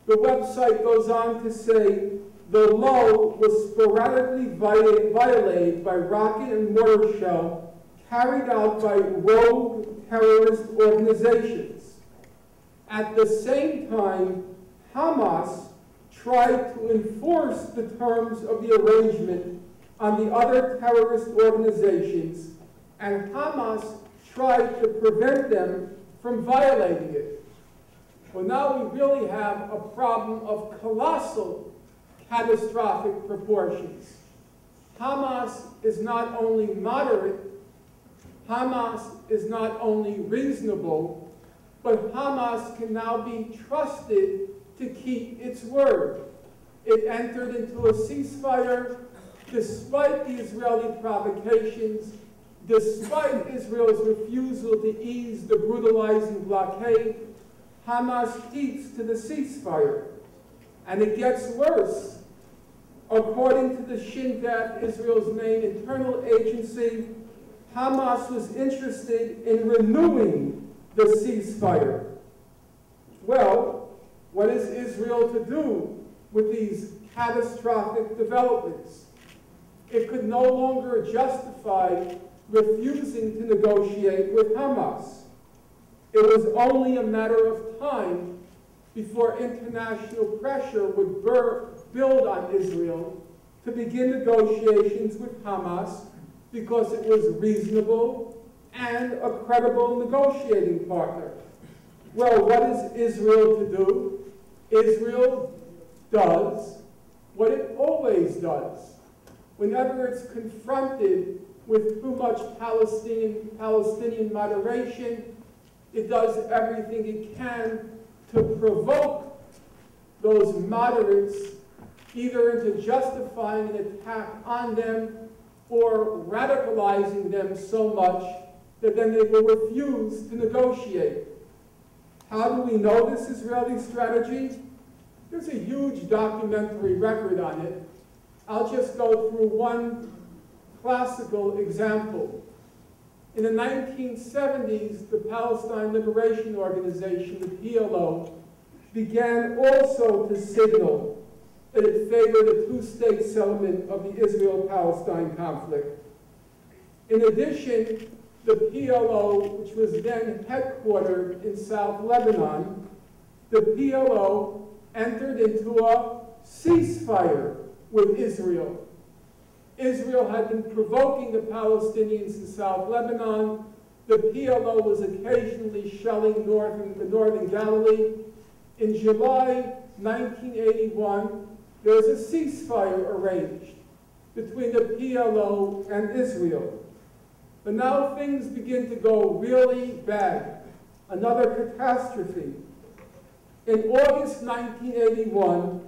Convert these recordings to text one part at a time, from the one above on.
The website goes on to say the low was sporadically violated by rocket and mortar shell carried out by rogue terrorist organizations. At the same time, Hamas tried to enforce the terms of the arrangement on the other terrorist organizations, and Hamas tried to prevent them from violating it. Well, now we really have a problem of colossal, catastrophic proportions. Hamas is not only moderate, Hamas is not only reasonable, but Hamas can now be trusted to keep its word. It entered into a ceasefire despite the Israeli provocations, despite Israel's refusal to ease the brutalizing blockade. Hamas keeps to the ceasefire. And it gets worse. According to the Shin Bet, Israel's main internal agency, Hamas was interested in renewing the ceasefire. Well, what is Israel to do with these catastrophic developments? It could no longer justify refusing to negotiate with Hamas. It was only a matter of time before international pressure would build on Israel to begin negotiations with Hamas because it was reasonable and a credible negotiating partner. Well, what is Israel to do? Israel does what it always does. Whenever it's confronted with too much Palestinian moderation, it does everything it can to provoke those moderates either into justifying an attack on them or radicalizing them so much that then they will refuse to negotiate. How do we know this Israeli strategy? There's a huge documentary record on it. I'll just go through one classical example. In the 1970s, the Palestine Liberation Organization, the PLO, began also to signal that it favored a two-state settlement of the Israel-Palestine conflict. In addition, the PLO, which was then headquartered in South Lebanon, the PLO entered into a ceasefire with Israel. Israel had been provoking the Palestinians in South Lebanon. The PLO was occasionally shelling the northern Galilee. In July 1981, there was a ceasefire arranged between the PLO and Israel. But now things begin to go really bad. Another catastrophe. In August 1981,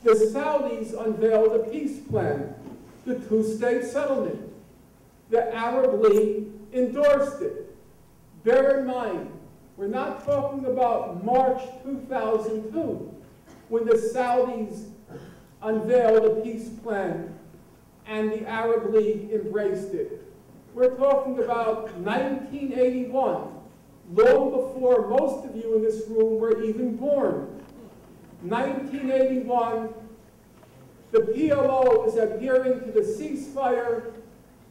the Saudis unveiled a peace plan, the two-state settlement. The Arab League endorsed it. Bear in mind, we're not talking about March 2002, when the Saudis unveiled a peace plan and the Arab League embraced it. We're talking about 1981, long before most of you in this room were even born. 1981, the PLO is adhering to the ceasefire.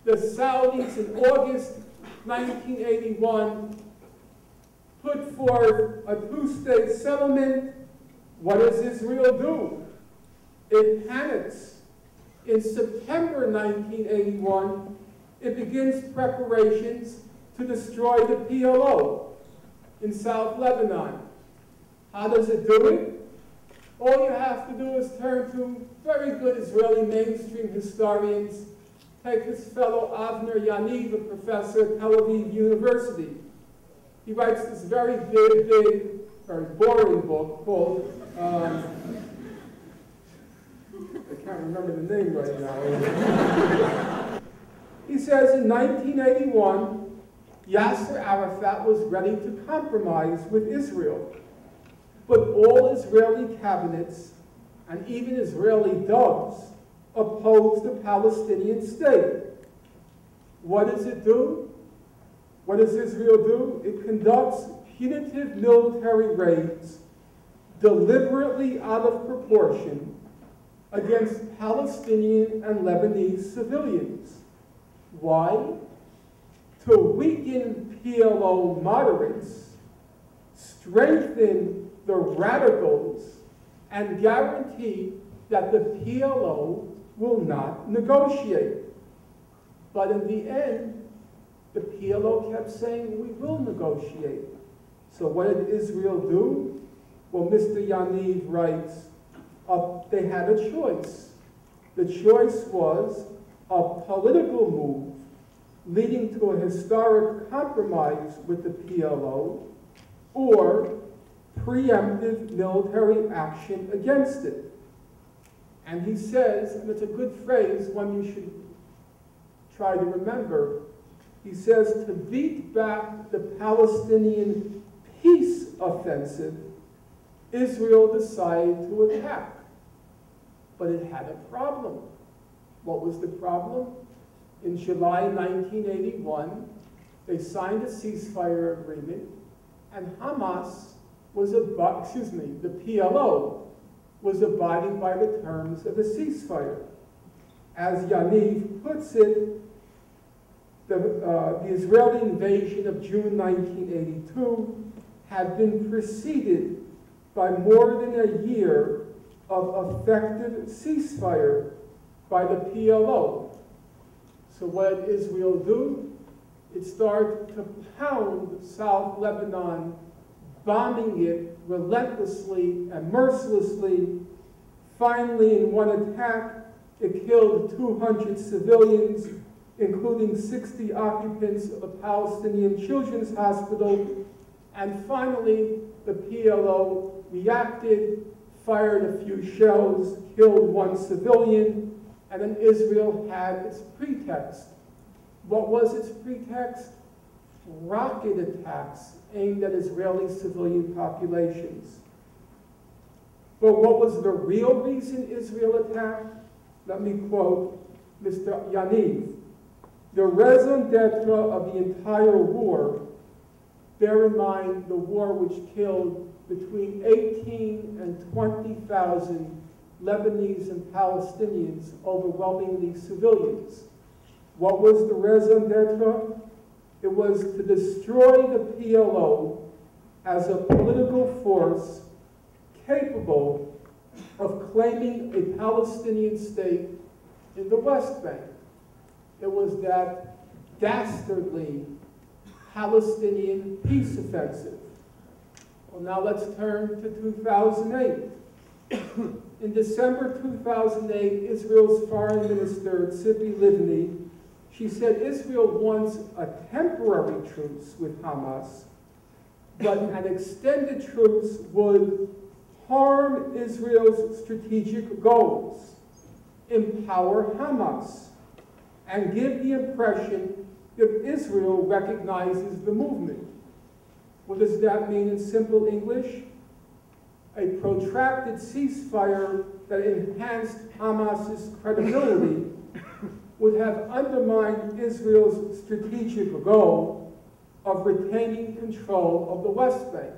The Saudis in August 1981 put forth a two-state settlement. What does Israel do? It panics. In September 1981, it begins preparations to destroy the PLO in South Lebanon. How does it do it? All you have to do is turn to very good Israeli mainstream historians. Take this fellow Avner Yaniv, a professor at Tel Aviv University. He writes this very big, very boring book called, I can't remember the name right now. He says in 1981, Yasser Arafat was ready to compromise with Israel. But all Israeli cabinets, and even Israeli doves, opposed the Palestinian state. What does it do? What does Israel do? It conducts punitive military raids, deliberately out of proportion against Palestinian and Lebanese civilians. Why? To weaken PLO moderates, strengthen the radicals, and guarantee that the PLO will not negotiate. But in the end, the PLO kept saying, we will negotiate. So what did Israel do? Well, Mr. Yaniv writes, they had a choice. The choice was a political move leading to a historic compromise with the PLO, or preemptive military action against it. And he says, and it's a good phrase, one you should try to remember, he says, to beat back the Palestinian peace offensive, Israel decided to attack. But it had a problem. What was the problem? In July 1981, they signed a ceasefire agreement, and Hamas was the PLO was abiding by the terms of the ceasefire. As Yaniv puts it, the Israeli invasion of June 1982 had been preceded by more than a year of effective ceasefire by the PLO. So what did Israel do? It started to pound South Lebanon, bombing it relentlessly and mercilessly. Finally, in one attack, it killed 200 civilians, including 60 occupants of a Palestinian children's hospital. And finally, the PLO reacted, fired a few shells, killed one civilian, and then Israel had its pretext. What was its pretext? Rocket attacks aimed at Israeli civilian populations. But what was the real reason Israel attacked? Let me quote Mr. Yaniv. The raison d'etre of the entire war, bear in mind the war which killed between 18 and 20,000 Lebanese and Palestinians, overwhelmingly civilians. What was the raison d'etre? It was to destroy the PLO as a political force capable of claiming a Palestinian state in the West Bank. It was that dastardly Palestinian peace offensive. Well, now let's turn to 2008. In December 2008, Israel's foreign minister, Tzipi Livni, she said Israel wants a temporary truce with Hamas, but an extended truce would harm Israel's strategic goals, empower Hamas, and give the impression that Israel recognizes the movement. What does that mean in simple English? A protracted ceasefire that enhanced Hamas's credibility would have undermined Israel's strategic goal of retaining control of the West Bank.